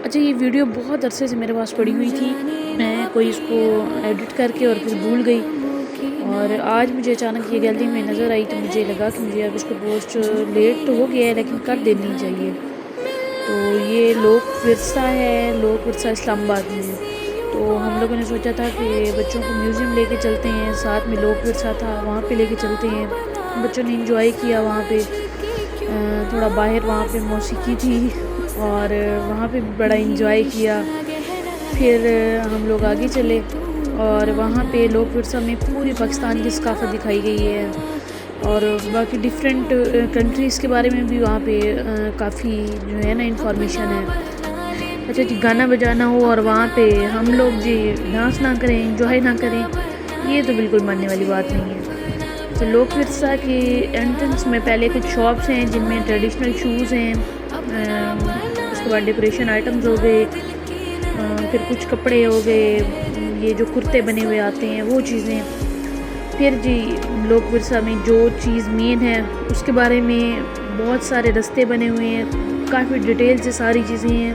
اچھا، یہ ویڈیو بہت عرصے سے میرے پاس پڑی ہوئی تھی، میں کوئی اس کو ایڈٹ کر کے اور پھر بھول گئی، اور آج مجھے اچانک یہ گیلری میں نظر آئی تو مجھے لگا کہ مجھے اب اس کو پوسٹ لیٹ تو ہو گیا ہے لیکن کر دینی چاہیے۔ تو یہ لوک ورثہ ہے، لوک ورثہ اسلام آباد میں ہے، تو ہم لوگوں نے سوچا تھا کہ بچوں کو میوزیم لے کے چلتے ہیں، ساتھ میں لوک ورثہ تھا وہاں پہ لے کے چلتے ہیں۔ بچوں نے انجوائے کیا وہاں پہ، تھوڑا باہر وہاں پہ موسیقی تھی اور وہاں پہ بڑا انجوائے کیا۔ پھر ہم لوگ آگے چلے اور وہاں پہ لوک ورثہ میں پوری پاکستان کی ثقافت دکھائی گئی ہے، اور باقی ڈفرینٹ کنٹریز کے بارے میں بھی وہاں پہ کافی جو ہے نا انفارمیشن ہے۔ اچھا جی، گانا بجانا ہو اور وہاں پہ ہم لوگ جی ڈانس نہ کریں، انجوائے نہ کریں، یہ تو بالکل ماننے والی بات نہیں ہے۔ تو لوک ورثہ کے انٹرنس میں پہلے کچھ شاپس ہیں جن میں ٹریڈیشنل شوز ہیں، اس کے بعد ڈیکوریشن آئٹمز ہو گئے، پھر کچھ کپڑے ہو گئے، یہ جو کرتے بنے ہوئے آتے ہیں وہ چیزیں۔ پھر جی لوک ورثہ میں جو چیز مین ہے اس کے بارے میں بہت سارے رستے بنے ہوئے ہیں، کافی ڈیٹیل سے ساری چیزیں ہیں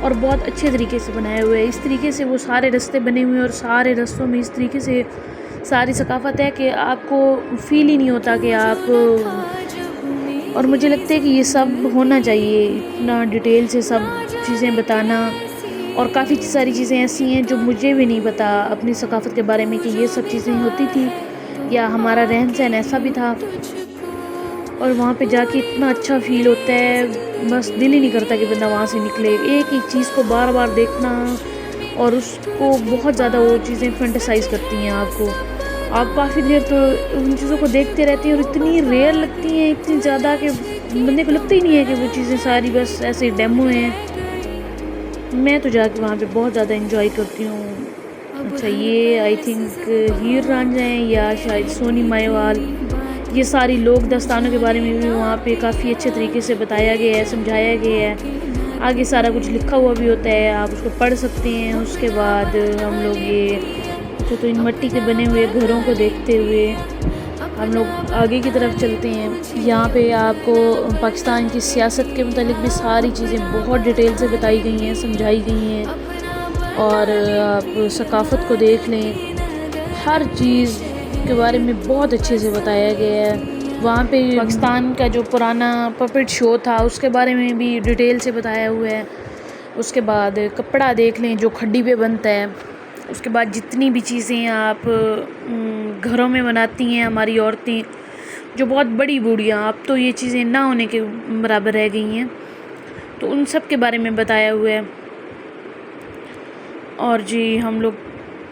اور بہت اچھے طریقے سے بنائے ہوئے ہیں۔ اس طریقے سے وہ سارے رستے بنے ہوئے ہیں اور سارے رستوں میں اس طریقے سے ساری ثقافت ہے کہ آپ کو فیل ہی نہیں ہوتا کہ آپ، اور مجھے لگتا ہے کہ یہ سب ہونا چاہیے، اتنا ڈیٹیل سے سب چیزیں بتانا، اور کافی ساری چیزیں ایسی ہیں جو مجھے بھی نہیں پتا اپنی ثقافت کے بارے میں کہ یہ سب چیزیں ہوتی تھی یا ہمارا رہن سہن ایسا بھی تھا۔ اور وہاں پہ جا کے اتنا اچھا فیل ہوتا ہے، بس دل ہی نہیں کرتا کہ بندہ وہاں سے نکلے، ایک ایک چیز کو بار بار دیکھنا، اور اس کو بہت زیادہ وہ چیزیں فینٹیسائز کرتی ہیں آپ کو، آپ کافی دیر تو ان چیزوں کو دیکھتے رہتے ہیں اور اتنی ریئر لگتی ہیں، اتنی زیادہ کہ بندے کو لگتا ہی نہیں ہے کہ وہ چیزیں ساری بس ایسے ڈیمو ہیں۔ میں تو جا کے وہاں پہ بہت زیادہ انجوائے کرتی ہوں۔ اچھا، یہ آئی تھنک ہیر رانجھا ہیں یا شاید سونی ماہیوال، یہ ساری لوک داستانوں کے بارے میں بھی وہاں پہ کافی اچھے طریقے سے بتایا گیا ہے، سمجھایا گیا ہے، آگے سارا کچھ لکھا ہوا بھی ہوتا ہے، آپ اس کو پڑھ سکتے ہیں۔ اس کے بعد ہم لوگ یہ تو ان مٹی کے بنے ہوئے گھروں کو دیکھتے ہوئے ہم لوگ آگے کی طرف چلتے ہیں۔ یہاں پہ آپ کو پاکستان کی سیاست کے متعلق بھی ساری چیزیں بہت ڈیٹیل سے بتائی گئی ہیں، سمجھائی گئی ہیں، اور آپ ثقافت کو دیکھ لیں، ہر چیز کے بارے میں بہت اچھے سے بتایا گیا ہے۔ وہاں پہ پاکستان کا جو پرانا پپٹ شو تھا اس کے بارے میں بھی ڈیٹیل سے بتایا ہوا ہے۔ اس کے بعد کپڑا دیکھ لیں جو کھڈی پہ بنتا ہے، اس کے بعد جتنی بھی چیزیں آپ گھروں میں بناتی ہیں ہماری عورتیں، جو بہت بڑی بوڑھیاں، اب تو یہ چیزیں نہ ہونے کے برابر رہ گئی ہیں، تو ان سب کے بارے میں بتایا ہوا ہے۔ اور جی ہم لوگ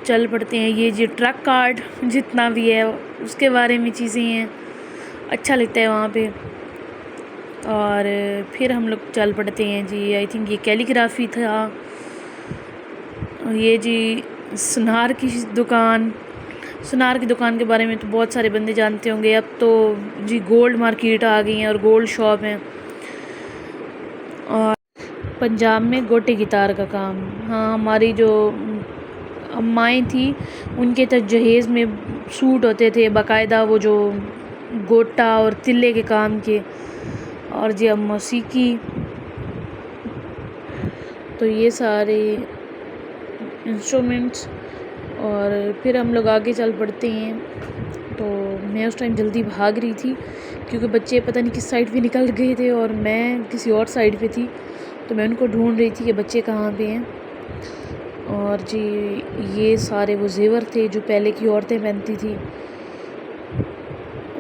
چل پڑتے ہیں، یہ جی ٹرک کارڈ جتنا بھی ہے اس کے بارے میں چیزیں ہیں، اچھا لگتا ہے وہاں پہ۔ اور پھر ہم لوگ چل پڑتے ہیں جی، آئی تھنک یہ کیلی گرافی تھا، یہ جی سنار کی دکان، سنار کی دکان کے بارے میں تو بہت سارے بندے جانتے ہوں گے، اب تو جی گولڈ مارکیٹ آ گئی ہیں اور گولڈ شاپ ہیں۔ اور پنجاب میں گوٹے کی تار کا کام، ہاں ہماری جو امائیں تھیں ان کے تو جہیز میں سوٹ ہوتے تھے باقاعدہ، وہ جو گوٹا اور تلے کے کام کے۔ اور جی اب موسیقی، تو یہ سارے انسٹرومنٹس، اور پھر ہم لوگ آگے چل پڑتے ہیں۔ تو میں اس ٹائم جلدی بھاگ رہی تھی کیونکہ بچے پتہ نہیں کس سائڈ پہ نکل گئے تھے اور میں کسی اور سائڈ پہ تھی، تو میں ان کو ڈھونڈ رہی تھی کہ بچے کہاں پہ ہیں۔ اور جی یہ سارے وہ زیور تھے جو پہلے کی عورتیں پہنتی تھی،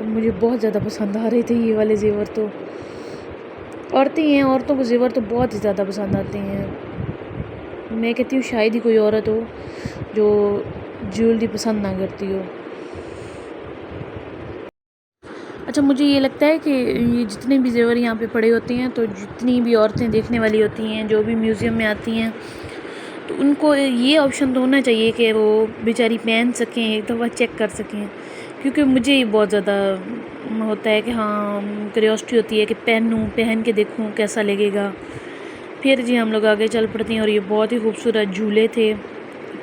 مجھے بہت زیادہ پسند آ رہے تھے یہ والے زیور، تو عورتیں ہیں، عورتوں کو زیور تو بہت ہی زیادہ پسند آتے ہیں۔ میں کہتی ہوں شاید ہی کوئی عورت ہو جو جیولری پسند نہ کرتی ہو۔ اچھا، مجھے یہ لگتا ہے کہ یہ جتنے بھی زیور یہاں پہ پڑے ہوتے ہیں، تو جتنی بھی عورتیں دیکھنے والی ہوتی ہیں جو بھی میوزیم میں آتی ہیں، تو ان کو یہ آپشن تو ہونا چاہیے کہ وہ بیچاری پہن سکیں، ایک دفعہ چیک کر سکیں، کیونکہ مجھے یہ بہت زیادہ ہوتا ہے کہ ہاں کیوریوسٹی ہوتی ہے کہ پہن کے دیکھوں کیسا لگے گا۔ پھر جی ہم لوگ آگے چل پڑتے ہیں، اور یہ بہت ہی خوبصورت جھولے تھے،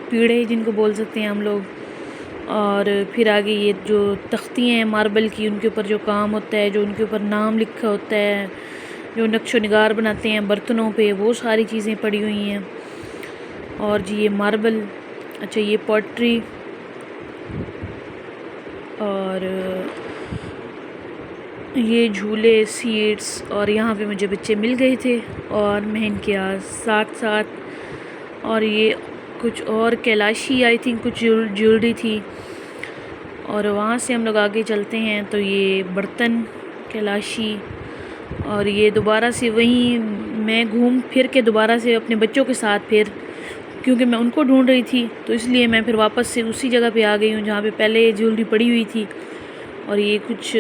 پیڑے جن کو بول سکتے ہیں ہم لوگ۔ اور پھر آگے یہ جو تختیاں ہیں ماربل کی، ان کے اوپر جو کام ہوتا ہے، جو ان کے اوپر نام لکھا ہوتا ہے، جو نقش و نگار بناتے ہیں برتنوں پہ، وہ ساری چیزیں پڑی ہوئی ہیں. اور جی یہ ماربل، اچھا یہ پوٹری، اور یہ جھولے سیٹس. اور یہاں پہ مجھے بچے مل گئے تھے اور میں ان کے ساتھ ساتھ. اور یہ کچھ اور کیلاشی آئی تھنک کچھ جیولری تھی. اور وہاں سے ہم لوگ آگے چلتے ہیں تو یہ برتن کیلاشی. اور یہ دوبارہ سے وہیں میں گھوم پھر کے دوبارہ سے اپنے بچوں کے ساتھ پھر، کیونکہ میں ان کو ڈھونڈ رہی تھی تو اس لیے میں پھر واپس سے اسی جگہ پہ آ گئی ہوں جہاں پہ پہلے جیولری پڑی ہوئی تھی. اور یہ کچھ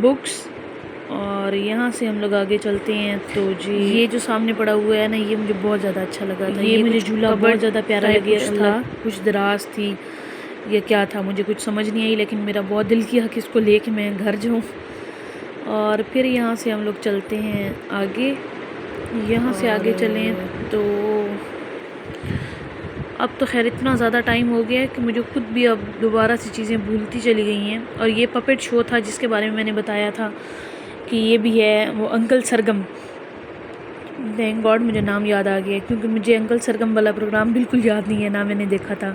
بکس. اور یہاں سے ہم لوگ آگے چلتے ہیں تو جی یہ جو سامنے پڑا ہوا ہے نا، یہ مجھے بہت زیادہ اچھا لگا تھا. یہ مجھے جھولا بہت زیادہ پیارا لگا. کچھ دراز تھی، یہ کیا تھا مجھے کچھ سمجھ نہیں آئی، لیکن میرا بہت دل کیا کہ اس کو لے کے میں گھر جاؤں. اور پھر یہاں سے ہم لوگ چلتے ہیں آگے. یہاں سے آگے چلیں تو اب تو خیر اتنا زیادہ ٹائم ہو گیا ہے کہ مجھے خود بھی اب دوبارہ سے چیزیں بھولتی چلی گئی ہیں. اور یہ پپٹ شو تھا جس کے بارے میں نے بتایا تھا کہ یہ بھی ہے، وہ انکل سرگم. تھینک گاڈ مجھے نام یاد آ گیا، کیونکہ مجھے انکل سرگم والا پروگرام بالکل یاد نہیں ہے، نہ میں نے دیکھا تھا.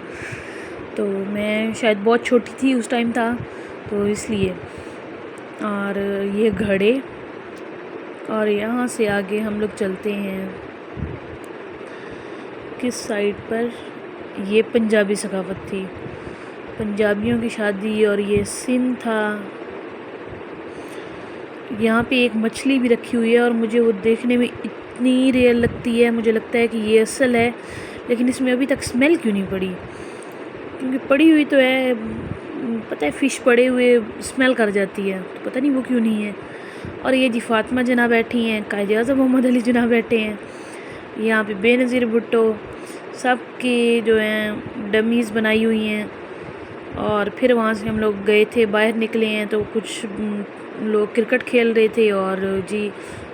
تو میں شاید بہت چھوٹی تھی اس ٹائم تھا تو اس لیے. اور یہ گھڑے. اور یہاں سے آگے ہم لوگ چلتے ہیں کس سائڈ پر، یہ پنجابی ثقافت تھی، پنجابیوں کی شادی. اور یہ سن تھا. یہاں پہ ایک مچھلی بھی رکھی ہوئی ہے اور مجھے وہ دیکھنے میں اتنی ریئل لگتی ہے، مجھے لگتا ہے کہ یہ اصل ہے، لیکن اس میں ابھی تک اسمیل کیوں نہیں پڑی؟ کیونکہ پڑی ہوئی تو ہے، پتہ ہے فش پڑے ہوئے اسمیل کر جاتی ہے، تو پتہ نہیں وہ کیوں نہیں ہے. اور یہ جی فاطمہ جناح بیٹھی ہیں، قائد اعظم محمد علی جناح بیٹھے ہیں. یہاں پہ بے نظیر بھٹو سب کے جو ہیں ڈمیز بنائی ہوئی ہیں. اور پھر وہاں سے ہم لوگ گئے تھے، باہر نکلے ہیں تو کچھ لوگ کرکٹ کھیل رہے تھے. اور جی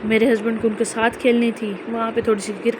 میرے ہسبینڈ کو ان کے ساتھ کھیلنی تھی، وہاں پہ تھوڑی سی کرکٹ